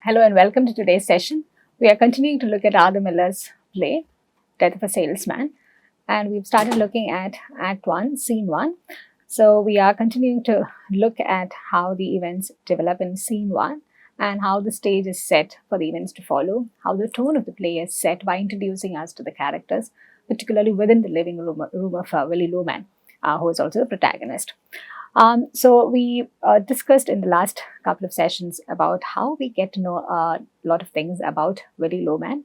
Hello and welcome to today's session. We are continuing to look at Arthur Miller's play, Death of a Salesman, and we've started looking at Act 1, Scene 1. So we are continuing to look at how the events develop in Scene 1 and how the stage is set for the events to follow, how the tone of the play is set by introducing us to the characters, particularly within the living room of Willy Loman, who is also the protagonist. So we discussed in the last couple of sessions about how we get to know a lot of things about Willy Loman,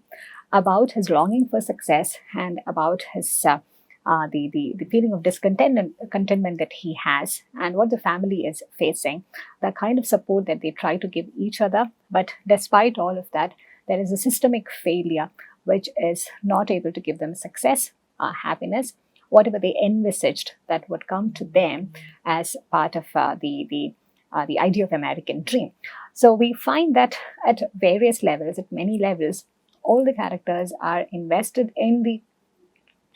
about his longing for success, and about his the feeling of contentment that he has, and what the family is facing, the kind of support that they try to give each other. But despite all of that, there is a systemic failure which is not able to give them success, happiness, whatever they envisaged that would come to them as part of the idea of American dream. So we find that at various levels, at many levels, all the characters are invested in the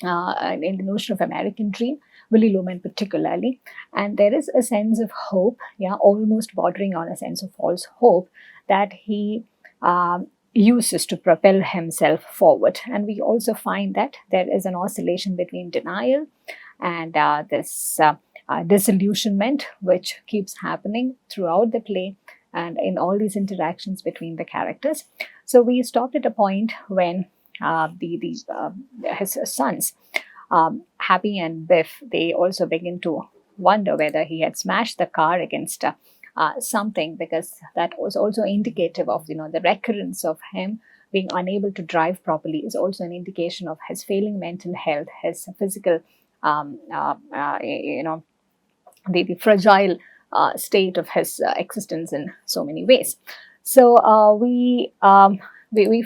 notion of American dream, Willy Loman particularly, and there is a sense of hope, almost bordering on a sense of false hope that he uses to propel himself forward. And we also find that there is an oscillation between denial and this disillusionment, which keeps happening throughout the play and in all these interactions between the characters. So we stopped at a point when his sons, Happy and Biff, they also begin to wonder whether he had smashed the car against something, because that was also indicative of the recurrence of him being unable to drive properly is also an indication of his failing mental health, his physical the fragile state of his existence in so many ways. So we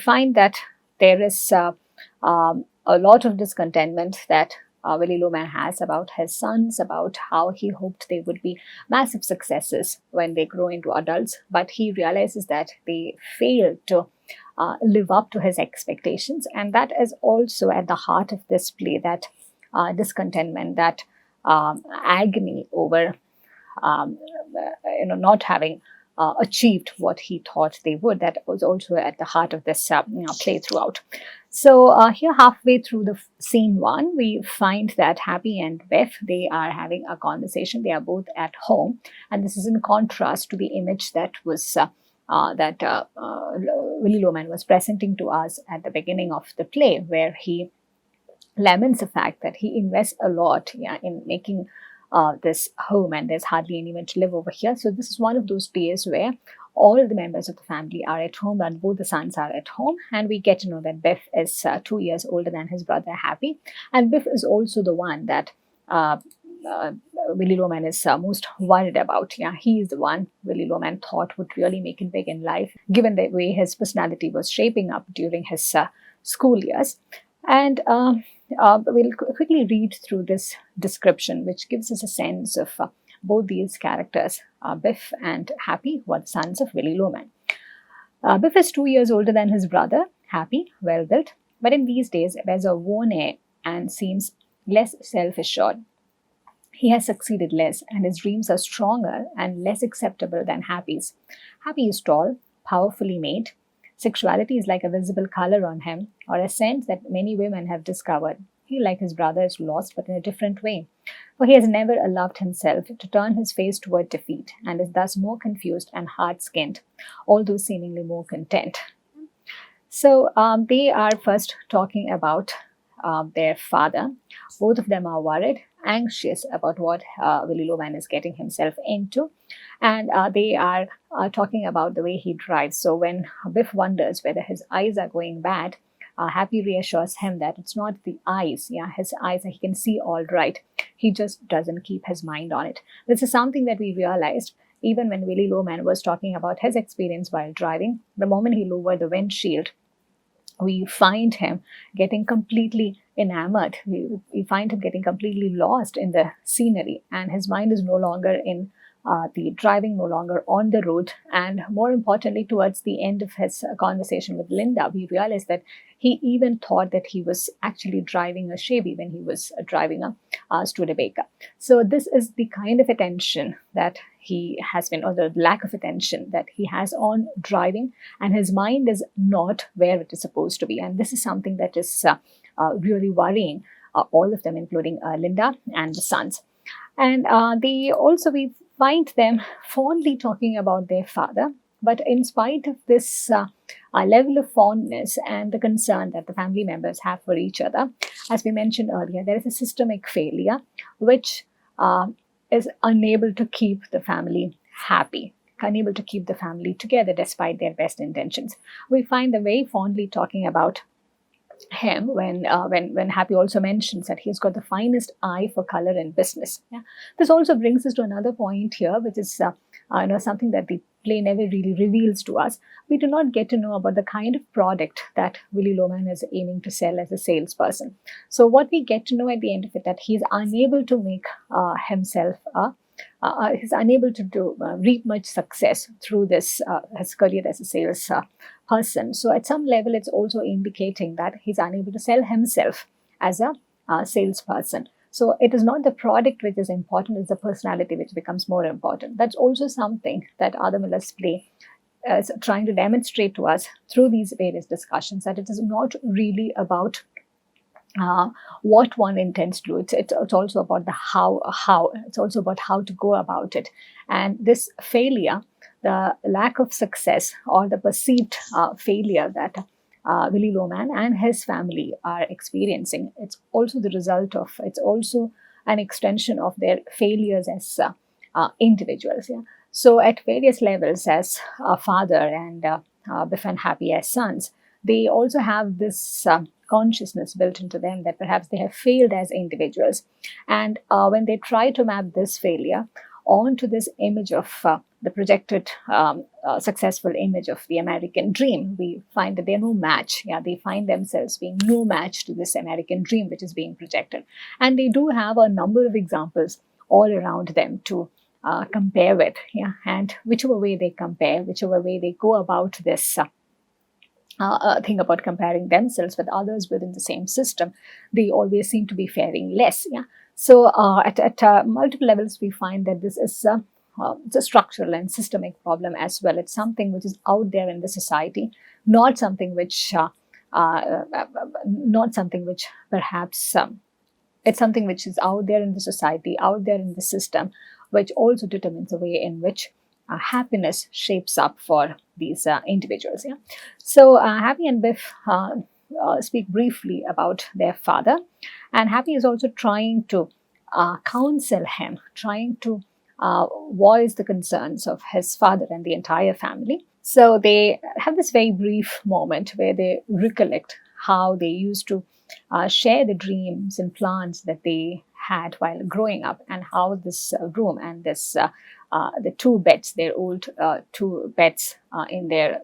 find that there is a lot of discontentment that Willy Loman has about his sons, about how he hoped they would be massive successes when they grow into adults, but he realizes that they fail to live up to his expectations, and that is also at the heart of this play, that discontentment, that agony over not having achieved what he thought they would. That was also at the heart of this play throughout. So here, halfway through the scene 1, we find that Happy and Biff, they are having a conversation. They are both at home, and this is in contrast to the image that was Willy Loman was presenting to us at the beginning of the play, where he laments the fact that he invests a lot in making this home, and there's hardly anyone to live over here. So this is one of those days where all the members of the family are at home, and both the sons are at home, and we get to know that Biff is 2 years older than his brother Happy, and Biff is also the one that Willy Loman is most worried about. He is the one Willy Loman thought would really make it big in life, given the way his personality was shaping up during his school years. And we'll quickly read through this description, which gives us a sense of both these characters, Biff and Happy, who are the sons of Willy Loman. Biff is 2 years older than his brother, Happy, well built, but in these days wears a worn air and seems less self-assured. He has succeeded less, and his dreams are stronger and less acceptable than Happy's. Happy is tall, powerfully made. Sexuality is like a visible color on him, or a scent that many women have discovered. He, like his brother, is lost, but in a different way. For he has never allowed himself to turn his face toward defeat, and is thus more confused and hard-skinned, although seemingly more content. So they are first talking about their father. Both of them are worried, anxious about what Willy Loman is getting himself into, and they are talking about the way he drives. So when Biff wonders whether his eyes are going bad, Happy reassures him that it's not the eyes. His eyes, he can see all right. He just doesn't keep his mind on it. This is something that we realized even when Willy Loman was talking about his experience while driving. The moment he lowered the windshield, we find him getting completely enamored. We find him getting completely lost in the scenery, and his mind is no longer in the driving, no longer on the road. And more importantly, towards the end of his conversation with Linda, we realized that he even thought that he was actually driving a Chevy when he was driving a Studebaker. So this is the kind of attention that he has been, or the lack of attention that he has on driving, and his mind is not where it is supposed to be. And this is something that is really worrying all of them, including Linda and the sons. And they also, we find them fondly talking about their father. But in spite of this level of fondness and the concern that the family members have for each other, as we mentioned earlier, there is a systemic failure which is unable to keep the family happy, unable to keep the family together despite their best intentions. We find them very fondly talking about him when Happy also mentions that he's got the finest eye for color in business. Yeah. This also brings us to another point here, which is something that the play never really reveals to us. We do not get to know about the kind of product that Willy Loman is aiming to sell as a salesperson. So what we get to know at the end of it, that he's unable to make himself he's unable to reap much success through this his career as a sales person. So at some level, it's also indicating that he's unable to sell himself as a salesperson. So it is not the product which is important, it's the personality which becomes more important. That's also something that Arthur Miller's play is trying to demonstrate to us through these various discussions, that it is not really about what one intends to do. It's also about the how. It's also about how to go about it. And this failure, the lack of success or the perceived failure that Willy Loman and his family are experiencing, it's also the result of, it's also an extension of their failures as individuals. Yeah? So at various levels, as a father and Biff and Happy as sons, they also have this consciousness built into them that perhaps they have failed as individuals. And when they try to map this failure onto this image of the projected successful image of the American dream, we find that they're no match. Yeah, they find themselves being no match to this American dream which is being projected. And they do have a number of examples all around them to compare with. Yeah, and whichever way they compare, whichever way they go about this thing about comparing themselves with others within the same system, they always seem to be faring less. Yeah. So at multiple levels, we find that this is it's a structural and systemic problem as well. It's something which is out there in the society, not something which perhaps it's something which is out there in the society, out there in the system, which also determines the way in which happiness shapes up for these individuals. Yeah. So Happy and Biff speak briefly about their father, and Happy is also trying to counsel him, trying to voice the concerns of his father and the entire family. So they have this very brief moment where they recollect how they used to share the dreams and plans that they had while growing up, and how this room and this the two beds, their old two beds in their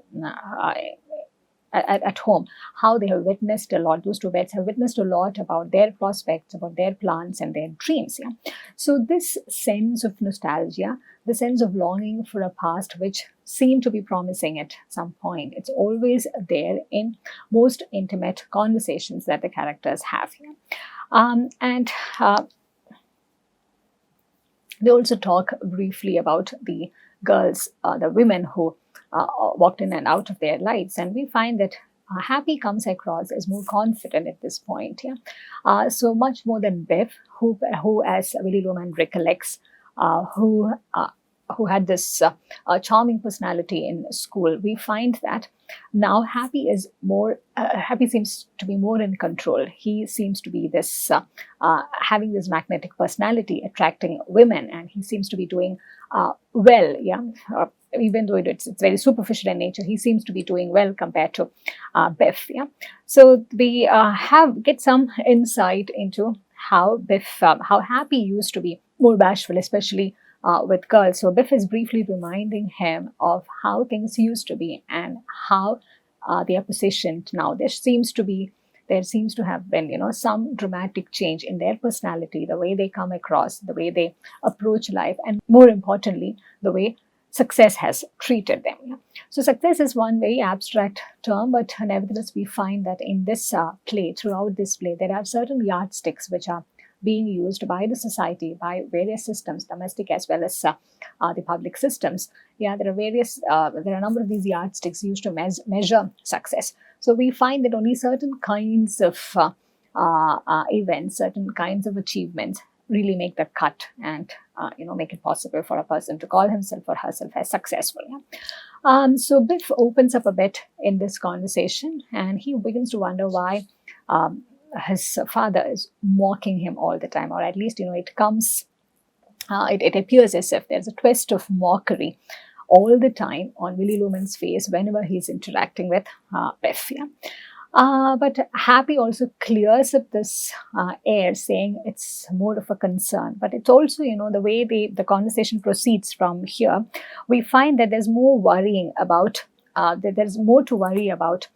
at home, how they have witnessed a lot, those two beds have witnessed a lot about their prospects, about their plans and their dreams. Yeah? So this sense of nostalgia, the sense of longing for a past which seemed to be promising at some point, it's always there in most intimate conversations that the characters have. Yeah? They also talk briefly about the girls, the women who walked in and out of their lives, and we find that Happy comes across as more confident at this point. Yeah, so much more than Biff, who as Willy Loman recollects, who had this charming personality in school. We find that now Happy is more. Happy seems to be more in control. He seems to be this having this magnetic personality, attracting women, and he seems to be doing well. Yeah. Even though it's very superficial in nature, he seems to be doing well compared to Biff. Yeah, so we get some insight into how how Happy used to be more bashful, especially with girls. So Biff is briefly reminding him of how things used to be and how they are positioned now. There seems to have been, some dramatic change in their personality, the way they come across, the way they approach life, and more importantly, the way success has treated them. So success is one very abstract term, but nevertheless we find that in this play, throughout this play, there are certain yardsticks which are being used by the society, by various systems, domestic as well as the public systems. Yeah, there are a number of these yardsticks used to measure success. So we find that only certain kinds of events, certain kinds of achievements really make the cut and make it possible for a person to call himself or herself as successful. Yeah? So Biff opens up a bit in this conversation, and he begins to wonder why his father is mocking him all the time, or at least it appears as if there's a twist of mockery all the time on Willy Loman's face whenever he's interacting with Biff. Yeah? But Happy also clears up this air, saying it's more of a concern. But it's also, the way the conversation proceeds from here, we find that there's more worrying about, that there's more to worry about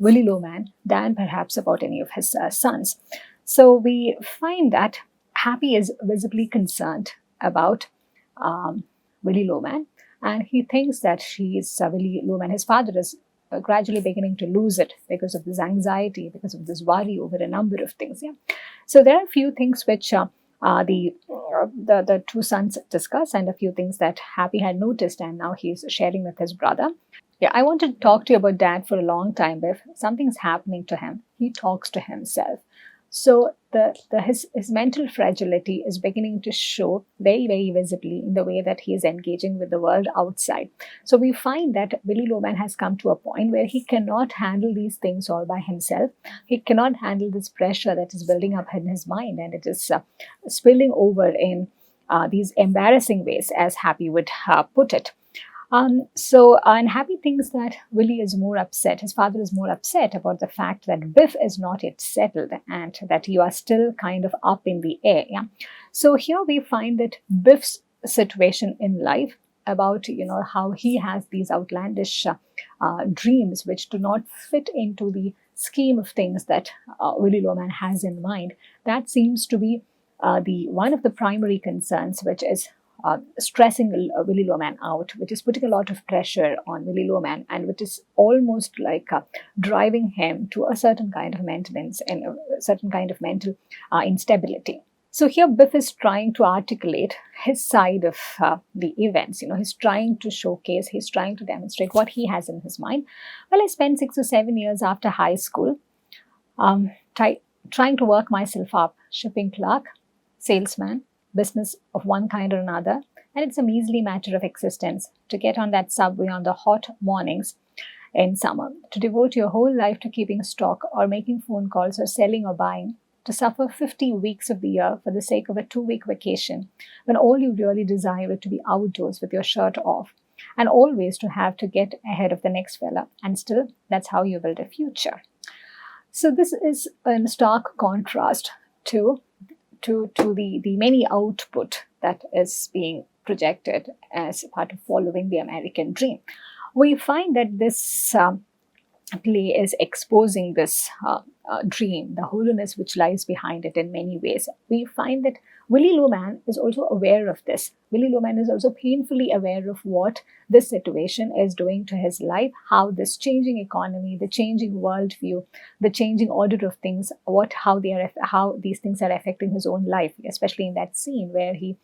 Willy Loman than perhaps about any of his sons. So we find that Happy is visibly concerned about Willy Loman, and he thinks that Willy Loman, his father, is gradually beginning to lose it because of this anxiety, because of this worry over a number of things. Yeah. So there are a few things which the two sons discuss, and a few things that Happy had noticed, and now he's sharing with his brother. Yeah, I wanted to talk to you about Dad for a long time. If something's happening to him, he talks to himself. So his mental fragility is beginning to show very, very visibly in the way that he is engaging with the world outside. So we find that Willy Loman has come to a point where he cannot handle these things all by himself. He cannot handle this pressure that is building up in his mind, and it is spilling over in these embarrassing ways, as Happy would put it. And Happy thinks that Willy is more upset, his father is more upset about the fact that Biff is not yet settled and that you are still kind of up in the air. Yeah. So here we find that Biff's situation in life, about how he has these outlandish dreams which do not fit into the scheme of things that Willy Loman has in mind, that seems to be the one of the primary concerns which is stressing Willy Loman out, which is putting a lot of pressure on Willy Loman, and which is almost like driving him to a certain kind of maintenance and a certain kind of mental instability. So here Biff is trying to articulate his side of the events. He's trying to showcase, he's trying to demonstrate what he has in his mind. Well, I spent 6 or 7 years after high school trying to work myself up, shipping clerk, salesman, business of one kind or another, and it's a measly matter of existence to get on that subway on the hot mornings in summer, to devote your whole life to keeping stock or making phone calls or selling or buying, to suffer 50 weeks of the year for the sake of a 2-week vacation, when all you really desire is to be outdoors with your shirt off, and always to have to get ahead of the next fella, and still that's how you build a future. So this is in stark contrast to the many output that is being projected as part of following the American dream. We find that this play is exposing this dream, the hollowness which lies behind it in many ways. We find that Willy Loman is also aware of this. Willy Loman is also painfully aware of what this situation is doing to his life, how this changing economy, the changing worldview, the changing order of things, how these things are affecting his own life, especially in that scene where he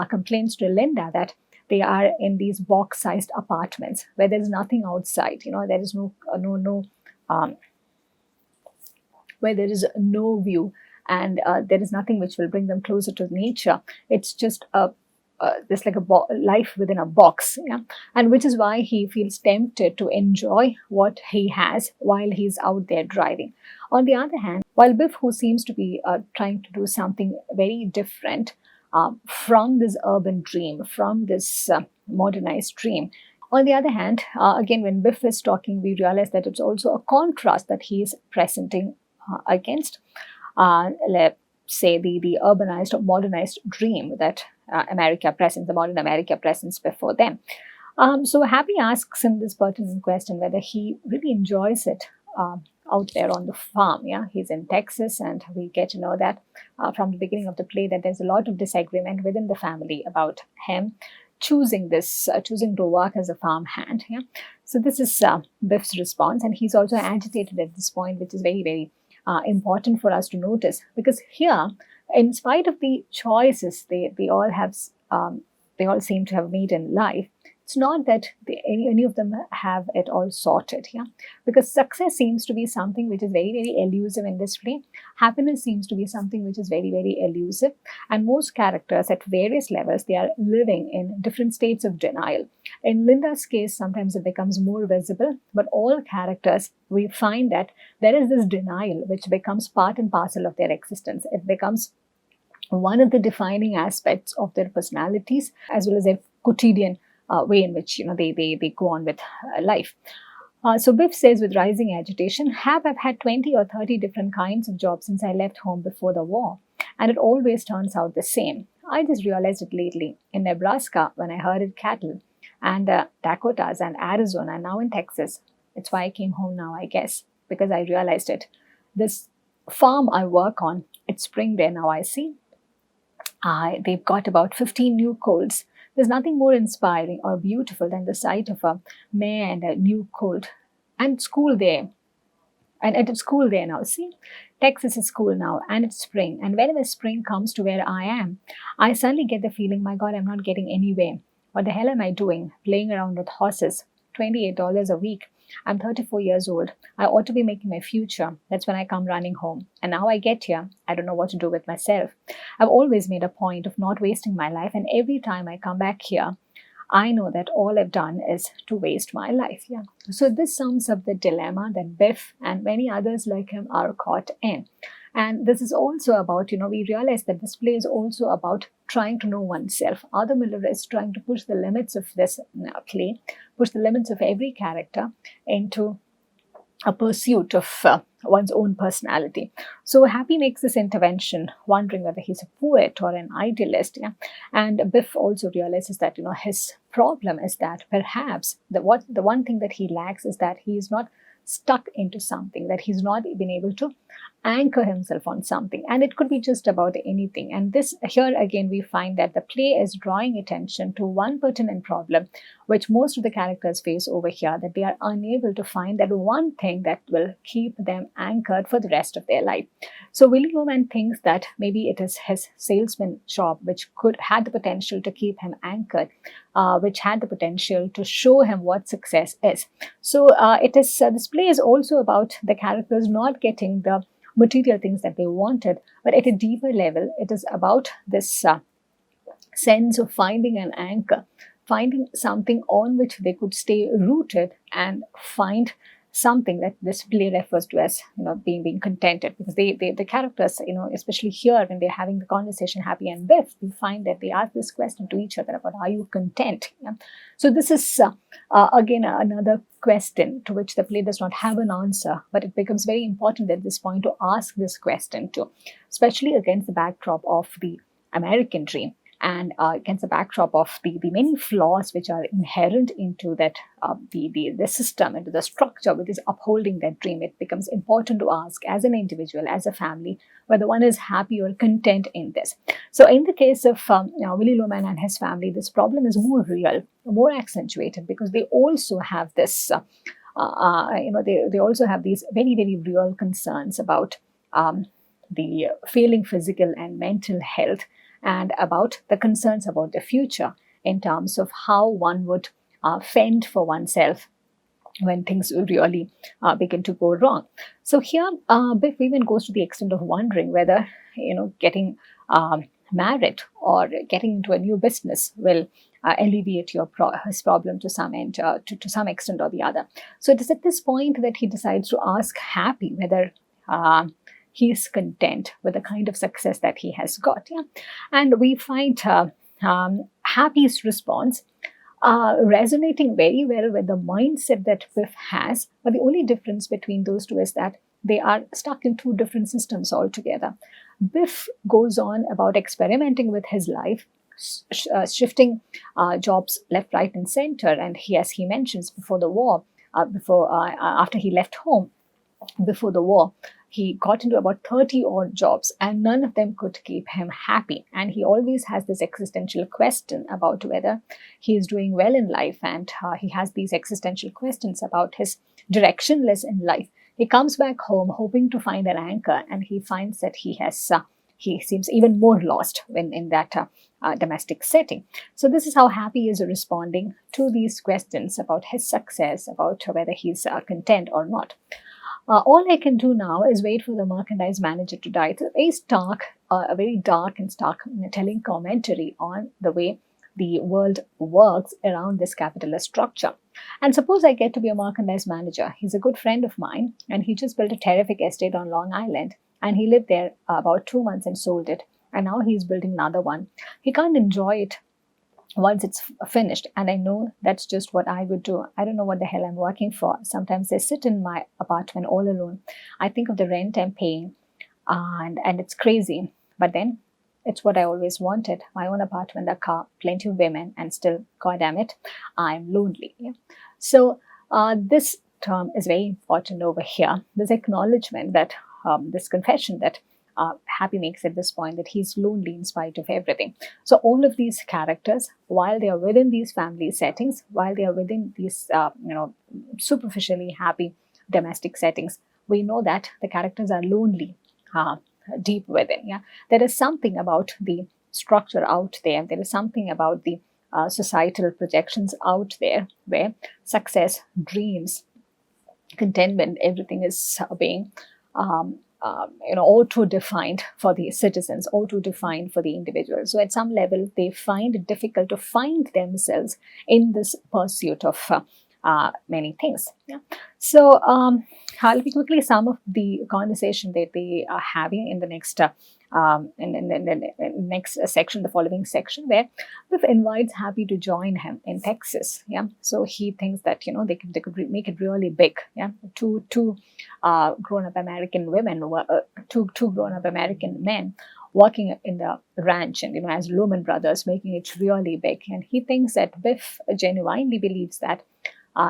complains to Linda that they are in these box-sized apartments where there's nothing outside. There is where there is no view, and there is nothing which will bring them closer to nature. It's just this like life within a box, yeah? And which is why he feels tempted to enjoy what he has while he's out there driving. On the other hand, while Biff, who seems to be trying to do something very different from this urban dream, from this modernized dream, on the other hand, again, when Biff is talking, we realize that it's also a contrast that he is presenting against, let's say, the urbanized or modernized dream that America presents, the modern America presents before them. So Happy asks him this pertinent question, whether he really enjoys it out there on the farm. Yeah, he's in Texas, and we get to know that from the beginning of the play that there's a lot of disagreement within the family about him choosing to work as a farm hand. Yeah, so this is Biff's response, and he's also agitated at this point, which is very, very important for us to notice, because here, in spite of the choices they all have, they all seem to have made in life, it's not that any of them have it all sorted. Yeah, because success seems to be something which is very, very elusive in this play. Happiness seems to be something which is very, very elusive, and most characters at various levels, they are living in different states of denial. In Linda's case, sometimes it becomes more visible, but all characters, we find that there is this denial which becomes part and parcel of their existence. It becomes one of the defining aspects of their personalities, as well as their quotidian way in which they go on with life. So Biff says, with rising agitation, I've had 20 or 30 different kinds of jobs since I left home before the war, and it always turns out the same. I just realized it lately in Nebraska when I herded cattle, and Dakotas and Arizona, and now in Texas. It's why I came home now, I guess, because I realized it. This farm I work on, it's spring there now, I see. They've got about 15 new colts. There's nothing more inspiring or beautiful than the sight of a mare and a new colt. And school there. And at school there now. See, Texas is cool now, and it's spring. And whenever spring comes to where I am, I suddenly get the feeling, my God, I'm not getting anywhere. What the hell am I doing? Playing around with horses. $28 a week. I'm 34 years old. I ought to be making my future. That's when I come running home. And now I get here, I don't know what to do with myself. I've always made a point of not wasting my life. And every time I come back here, I know that all I've done is to waste my life. Yeah. So this sums up the dilemma that Biff and many others like him are caught in. And this is also about, we realize that this play is also about trying to know oneself. Arthur Miller is trying to push the limits of this play, push the limits of every character into a pursuit of one's own personality. So Happy makes this intervention, wondering whether he's a poet or an idealist. Yeah? And Biff also realizes that his problem is that perhaps the one thing that he lacks is that he is not stuck into something, that he's not been able to anchor himself on something, and it could be just about anything. And this here again we find that the play is drawing attention to one pertinent problem which most of the characters face over here, that they are unable to find that one thing that will keep them anchored for the rest of their life. So Willy Loman thinks that maybe it is his salesman job which had the potential to keep him anchored, which had the potential to show him what success is. So this play is also about the characters not getting the material things that they wanted, but at a deeper level, it is about this sense of finding an anchor, finding something on which they could stay rooted and find something that this play refers to as being contented, because the characters, especially here when they're having the conversation, Happy and Biff, we find that they ask this question to each other about, are you content? Yeah? So this is again another question to which the play does not have an answer, but it becomes very important at this point to ask this question too, especially against the backdrop of the American dream, and against the backdrop of the many flaws which are inherent into that the system, into the structure which is upholding that dream. It becomes important to ask as an individual, as a family, whether one is happy or content in this. So in the case of Willy Loman and his family, this problem is more real, more accentuated, because they also have this, they also have these very, very real concerns about the failing physical and mental health, and about the concerns about the future in terms of how one would fend for oneself when things really begin to go wrong. So here, Biff even goes to the extent of wondering whether, getting married or getting into a new business will alleviate his problem to some extent or the other. So it is at this point that he decides to ask Happy whether he is content with the kind of success that he has got. Yeah? And we find Happy's response resonating very well with the mindset that Biff has. But the only difference between those two is that they are stuck in two different systems altogether. Biff goes on about experimenting with his life, shifting jobs left, right, and center. And as he mentions, before the war, after he left home, before the war, he got into about 30 odd jobs, and none of them could keep him happy. And he always has this existential question about whether he is doing well in life, and he has these existential questions about his directionless in life. He comes back home hoping to find an anchor, and he finds that he seems even more lost when in that domestic setting. So this is how Happy is responding to these questions about his success, about whether he's content or not. All I can do now is wait for the merchandise manager to die. It's a very dark and stark telling commentary on the way the world works around this capitalist structure. And suppose I get to be a merchandise manager. He's a good friend of mine, and he just built a terrific estate on Long Island. And he lived there about 2 months and sold it. And now he's building another one. He can't enjoy it once it's finished. And I know that's just what I would do. I don't know what the hell I'm working for. Sometimes I sit in my apartment all alone. I think of the rent I'm paying, and it's crazy. But then it's what I always wanted. My own apartment, a car, plenty of women, and still, god damn it, I'm lonely. Yeah? So this term is very important over here. This acknowledgement that this confession that Happy makes at this point, that he's lonely in spite of everything. So all of these characters, while they are within these family settings, while they are within these superficially happy domestic settings, we know that the characters are lonely deep within. Yeah, there is something about the structure out there. There is something about the societal projections out there where success, dreams, contentment, everything is being auto-defined for the citizens, auto-defined for the individuals. So at some level, they find it difficult to find themselves in this pursuit of many things. Yeah. So I'll be quickly sum of the conversation that they are having in the next in the next section, the following section, where Biff invites Happy to join him in Texas. Yeah, so he thinks that they could make it really big. Yeah, two grown-up American women, two grown-up American men working in the ranch, and as Lumen brothers, making it really big. And he thinks that Biff genuinely believes that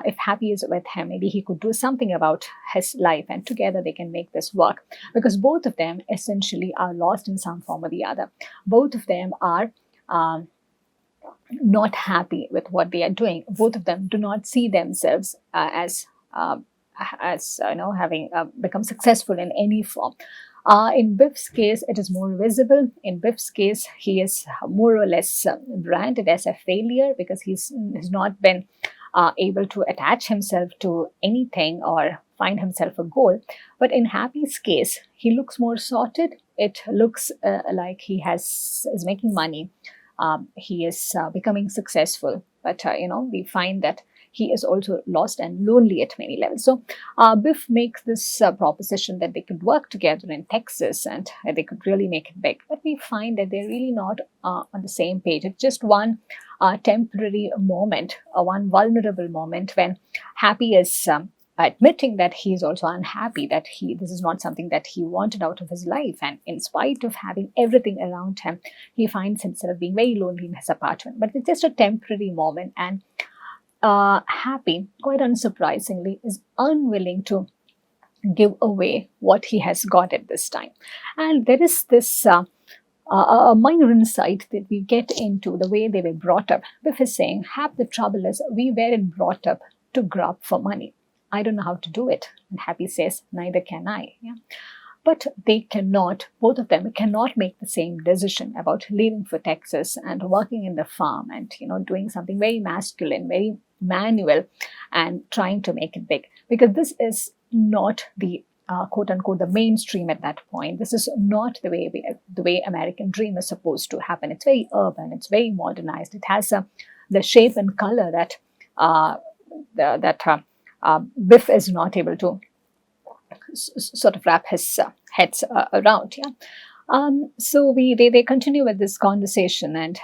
if Happy is with him, maybe he could do something about his life, and together they can make this work. Because both of them essentially are lost in some form or the other. Both of them are not happy with what they are doing. Both of them do not see themselves as having become successful in any form. In Biff's case, it is more visible. In Biff's case, he is more or less branded as a failure because he's not been able to attach himself to anything or find himself a goal. But in Happy's case, he looks more sorted. It looks like he is making money. He is becoming successful. But, we find that he is also lost and lonely at many levels. So Biff makes this proposition that they could work together in Texas and they could really make it big. But we find that they're really not on the same page. It's just one temporary moment, one vulnerable moment when Happy is admitting that he is also unhappy, that this is not something that he wanted out of his life. And in spite of having everything around him, he finds himself being very lonely in his apartment. But it's just a temporary moment. And Happy, quite unsurprisingly, is unwilling to give away what he has got at this time. And there is this a minor insight that we get into the way they were brought up. Biff is saying, half the trouble is we weren't brought up to grub for money. I don't know how to do it. And Happy says, neither can I. Yeah. But they cannot, both of them cannot make the same decision about leaving for Texas and working in the farm and, doing something very masculine, very manual, and trying to make it big. Because this is not the quote unquote the mainstream at that point. This is not the way American dream is supposed to happen. It's very urban. It's very modernized. It has the shape and color that Biff is not able to sort of wrap his heads around. Yeah. So they continue with this conversation, and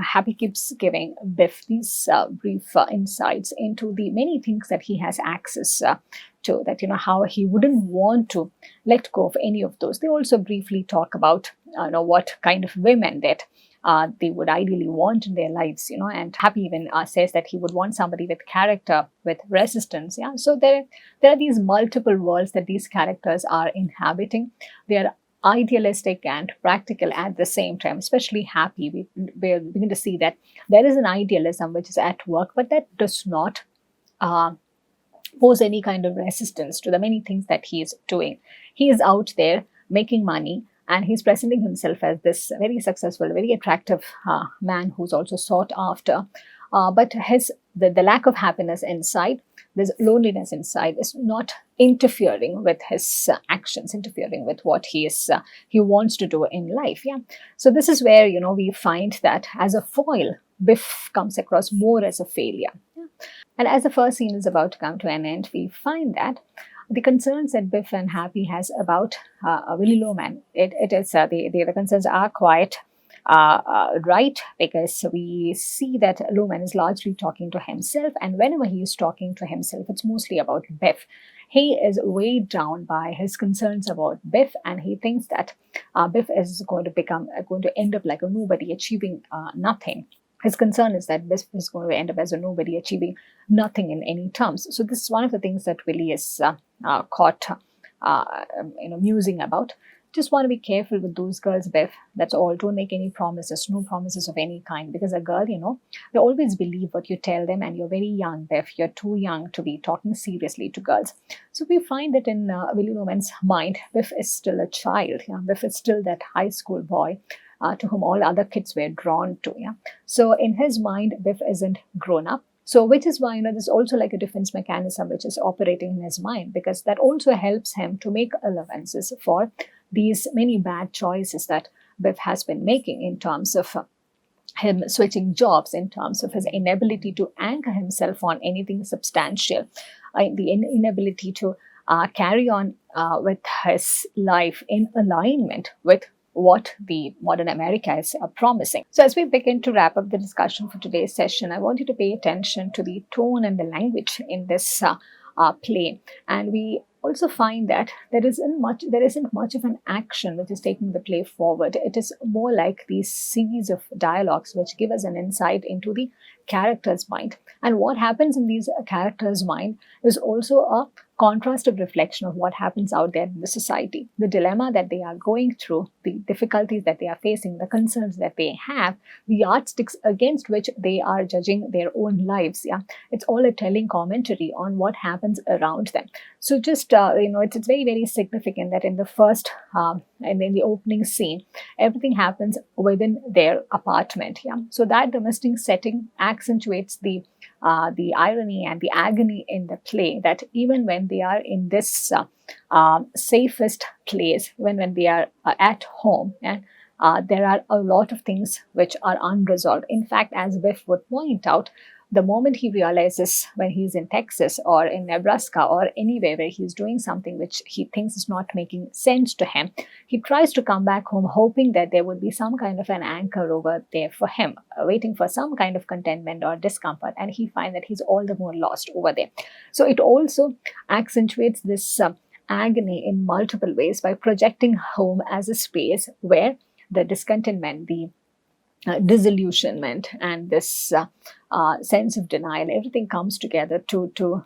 Happy keeps giving Biff these brief insights into the many things that he has access to, that how he wouldn't want to let go of any of those. They also briefly talk about what kind of women that they would ideally want in their lives, and Happy even says that he would want somebody with character, with resistance. Yeah, so there are these multiple worlds that these characters are inhabiting. They are idealistic and practical at the same time, especially Happy. We begin to see that there is an idealism which is at work, but that does not pose any kind of resistance to the many things that he is doing. He is out there making money, and he's presenting himself as this very successful, very attractive man who's also sought after. But the lack of happiness inside, this loneliness inside, is not interfering with his actions, interfering with what he wants to do in life. Yeah. So this is where we find that as a foil, Biff comes across more as a failure. Yeah. And as the first scene is about to come to an end, we find that the concerns that Biff and Happy has about Willy Loman, it is the concerns are quite right, because we see that Loman is largely talking to himself, and whenever he is talking to himself, it's mostly about Biff. He is weighed down by his concerns about Biff, and he thinks that Biff is going to end up like a nobody, achieving nothing. His concern is that Biff is going to end up as a nobody, achieving nothing in any terms. So this is one of the things that Willy is caught, musing about. Just want to be careful with those girls, Biff. That's all. Don't make any promises, no promises of any kind. Because a girl, they always believe what you tell them, and you're very young, Biff. You're too young to be talking seriously to girls. So we find that in Willy Loman's mind, Biff is still a child. Yeah? Biff is still that high school boy to whom all other kids were drawn to. Yeah. So in his mind, Biff isn't grown up. So which is why there's also like a defense mechanism which is operating in his mind, because that also helps him to make allowances for these many bad choices that Biff has been making, in terms of him switching jobs, in terms of his inability to anchor himself on anything substantial, the inability to carry on with his life in alignment with what the modern America is promising. So as we begin to wrap up the discussion for today's session, I want you to pay attention to the tone and the language in this play. And we also find that there isn't much of an action which is taking the play forward. It is more like these series of dialogues which give us an insight into the character's mind. And what happens in these characters' mind is also a contrastive reflection of what happens out there in the society. The dilemma that they are going through, the difficulties that they are facing, the concerns that they have, the yardsticks against which they are judging their own lives. Yeah, it's all a telling commentary on what happens around them. So just it's very, very significant that in the first and in the opening scene, everything happens within their apartment. Yeah, so that domestic setting accentuates the irony and the agony in the play, that even when they are in this safest place, when they are at home, and there are a lot of things which are unresolved. In fact, as Biff would point out, the moment he realizes when he's in Texas or in Nebraska or anywhere where he's doing something which he thinks is not making sense to him, he tries to come back home hoping that there would be some kind of an anchor over there for him, waiting for some kind of contentment or discomfort, and he finds that he's all the more lost over there. So it also accentuates this agony in multiple ways by projecting home as a space where the discontentment, the disillusionment, and this sense of denial, everything comes together to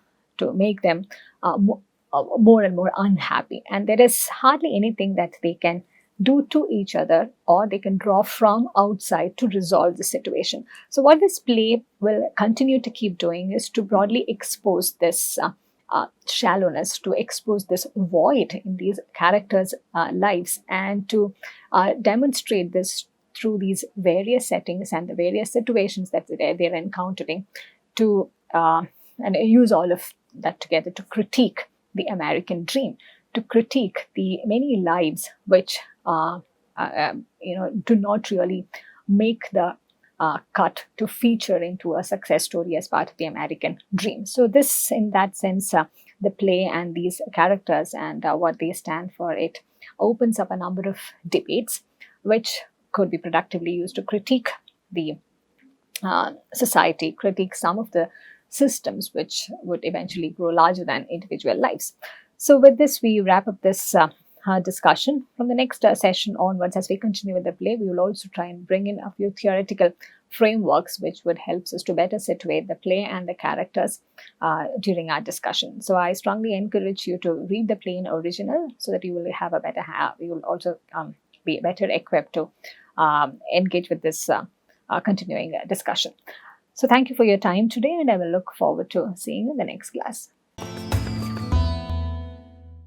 make them more and more unhappy. And there is hardly anything that they can do to each other or they can draw from outside to resolve the situation. So what this play will continue to keep doing is to broadly expose this shallowness, to expose this void in these characters' lives, and to demonstrate this through these various settings and the various situations that they're encountering, to and use all of that together to critique the American dream, to critique the many lives which do not really make the cut to feature into a success story as part of the American dream. So this, in that sense, the play and these characters and what they stand for, it opens up a number of debates which could be productively used to critique the society, critique some of the systems which would eventually grow larger than individual lives. So with this, we wrap up this discussion. From the next session onwards, as we continue with the play, we will also try and bring in a few theoretical frameworks which would help us to better situate the play and the characters during our discussion. So I strongly encourage you to read the play in original so that you will have a better you will also be better equipped to engage with this continuing discussion. So thank you for your time today, and I will look forward to seeing you in the next class.